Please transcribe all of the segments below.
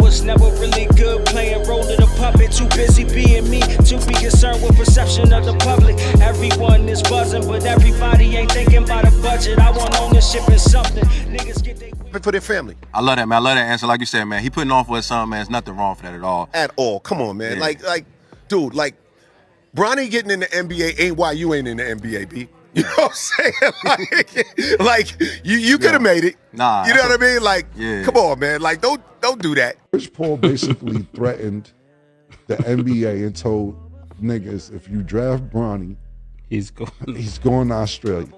was never really good playing role of the puppet. Too busy being me, to be concerned with perception of the public. Everyone is buzzing, but everybody ain't thinking about a budget. I want ownership in something. Niggas get they for their family. I love that, man. I love that answer. Like you said, man, he putting on for his son, man. There's nothing wrong for that at all. At all. Come on, man. Yeah. Dude, Bronny getting in the NBA ain't why you ain't in the NBA, B. You know what I'm saying? You could have made it. Nah. You know what I mean? Come on, man. Don't do that. Rich Paul basically threatened the NBA and told niggas, if you draft Bronny, he's going to Australia.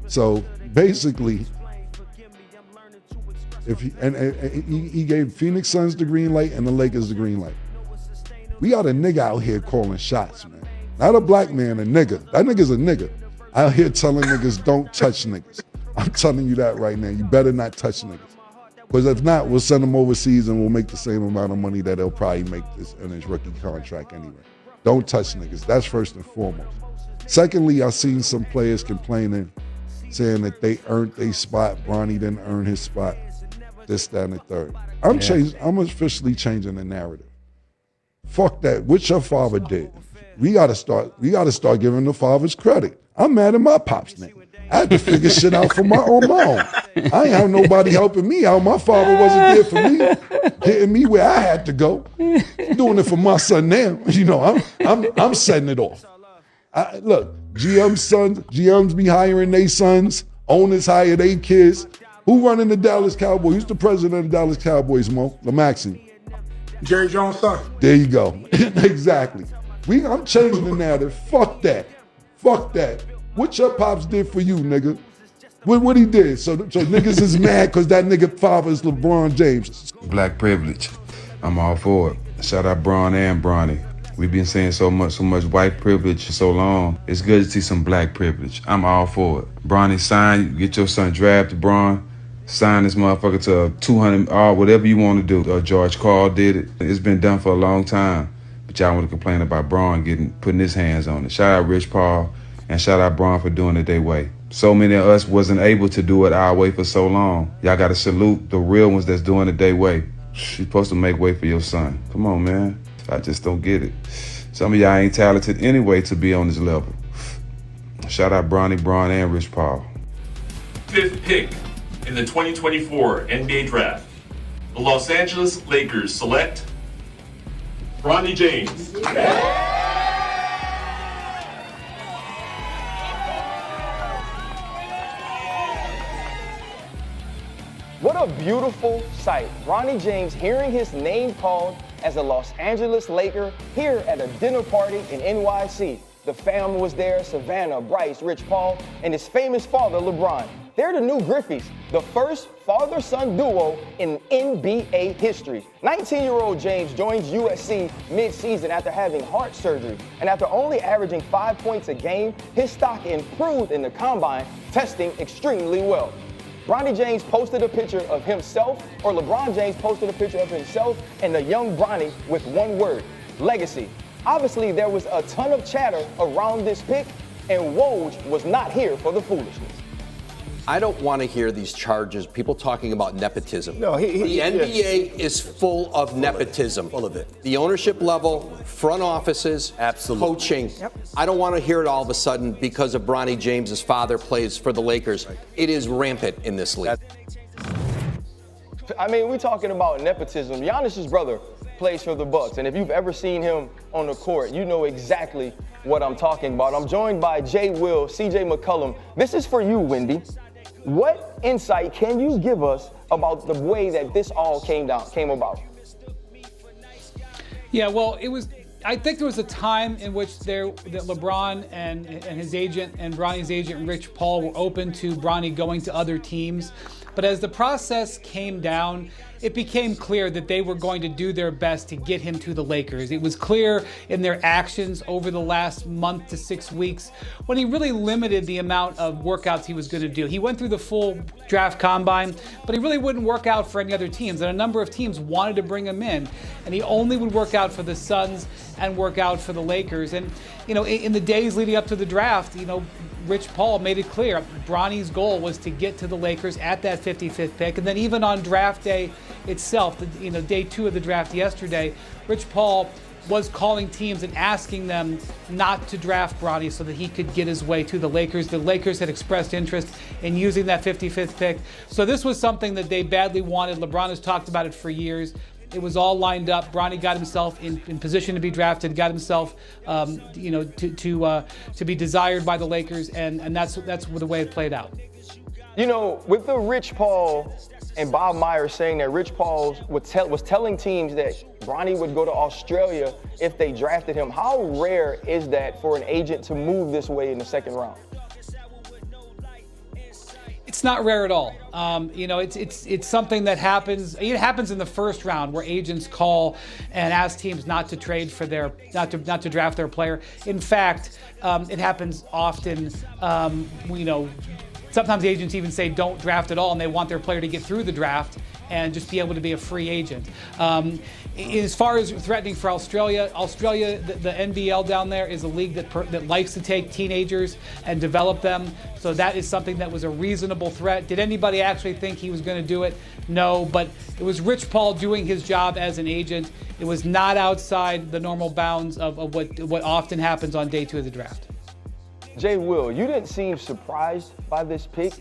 So basically, he gave Phoenix Suns the green light and the Lakers the green light. We got a nigga out here calling shots, man. Not a black man, a nigga. That nigga's a nigga. Out here telling niggas don't touch niggas. I'm telling you that right now. You better not touch niggas. Because if not, we'll send him overseas and we'll make the same amount of money that he'll probably make this in his rookie contract anyway. Don't touch niggas. That's first and foremost. Secondly, I've seen some players complaining, saying that they earned their spot. Bronny didn't earn his spot. This, that, and the third. I'm officially changing the narrative. Fuck that. What your father did. We gotta start giving the fathers credit. I'm mad at my pops now. I had to figure shit out on my own. I ain't have nobody helping me out. My father wasn't there for me, getting me where I had to go. I'm doing it for my son now. You know, I'm setting it off. Look, GMs be hiring their sons. Owners hire their kids. Who running the Dallas Cowboys? Who's the president of the Dallas Cowboys, Mo? LaMaxine. Jerry Jones' son. There you go. Exactly. I'm changing the narrative. Fuck that. Fuck that. What your pops did for you, nigga? What he did? So niggas is mad because that nigga father is LeBron James. Black privilege. I'm all for it. Shout out Bron and Bronny. We've been saying so much white privilege for so long. It's good to see some black privilege. I'm all for it. Bronny, sign, get your son drafted, Bron. Sign this motherfucker to 200, whatever you want to do. George Karl did it. It's been done for a long time. But y'all want to complain about Bron putting his hands on it. Shout out Rich Paul and shout out Bron for doing it their way. So many of us wasn't able to do it our way for so long. Y'all got to salute the real ones that's doing it their way. You're supposed to make way for your son. Come on, man. I just don't get it. Some of y'all ain't talented anyway to be on this level. Shout out Bronny, Bron, and Rich Paul. 5th pick in the 2024 NBA Draft, the Los Angeles Lakers select Bronny James. What a beautiful sight. Bronny James hearing his name called as a Los Angeles Laker here at a dinner party in NYC. The fam was there, Savannah, Bryce, Rich Paul, and his famous father, LeBron. They're the new Griffies, the first father-son duo in NBA history. 19-year-old James joins USC mid-season after having heart surgery. And after only averaging 5 points a game, his stock improved in the combine, testing extremely well. Bronny James posted a picture of himself, or LeBron James posted a picture of himself and the young Bronny with one word: legacy. Obviously, there was a ton of chatter around this pick, and Woj was not here for the foolishness. I don't want to hear these charges, people talking about nepotism. No, the NBA is full of nepotism. Full of it. The ownership level, front offices, coaching. Yep. I don't want to hear it all of a sudden because of Bronny James's father plays for the Lakers. Right. It is rampant in this league. I mean, we're talking about nepotism. Giannis's brother plays for the Bucks, and if you've ever seen him on the court, you know exactly what I'm talking about. I'm joined by Jay Will, CJ McCollum. This is for you, Wendy. What insight can you give us about the way that this all came about? Yeah, well, I think there was a time in which that LeBron and his agent and Bronny's agent, Rich Paul, were open to Bronny going to other teams. But as the process came down, it became clear that they were going to do their best to get him to the Lakers. It was clear in their actions over the last month to 6 weeks when he really limited the amount of workouts he was going to do. He went through the full draft combine, but he really wouldn't work out for any other teams. And a number of teams wanted to bring him in, and he only would work out for the Suns and work out for the Lakers. And, you know, in the days leading up to the draft, you know, Rich Paul made it clear Bronny's goal was to get to the Lakers at that 55th pick. And then even on draft day itself, day 2 of the draft yesterday, Rich Paul was calling teams and asking them not to draft Bronny so that he could get his way to the Lakers. The Lakers had expressed interest in using that 55th pick. So this was something that they badly wanted. LeBron has talked about it for years. It was all lined up. Bronny got himself in position to be drafted, got himself, to be desired by the Lakers, and that's the way it played out. With the Rich Paul and Bob Myers saying that Rich Paul was telling teams that Bronny would go to Australia if they drafted him, how rare is that for an agent to move this way in the second round? It's not rare at all. It's something that happens. It happens in the first round where agents call and ask teams not to trade for not to draft their player. In fact, it happens often. Sometimes the agents even say don't draft at all, and they want their player to get through the draft and just be able to be a free agent. As far as threatening for Australia, the NBL down there is a league that likes to take teenagers and develop them. So that is something that was a reasonable threat. Did anybody actually think he was going to do it? No, but it was Rich Paul doing his job as an agent. It was not outside the normal bounds of what often happens on day 2 of the draft. Jay Will, you didn't seem surprised by this pick.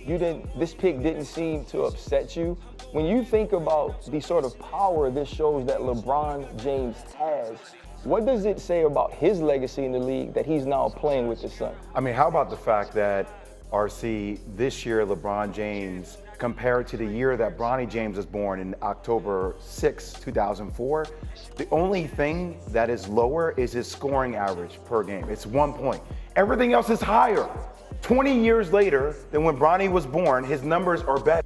This pick didn't seem to upset you. When you think about the sort of power this shows that LeBron James has, what does it say about his legacy in the league that he's now playing with his son? I mean, how about the fact that, RC, this year LeBron James, compared to the year that Bronny James was born in October 6, 2004, the only thing that is lower is his scoring average per game. It's 1 point. Everything else is higher. 20 years later than when Bronny was born, his numbers are better.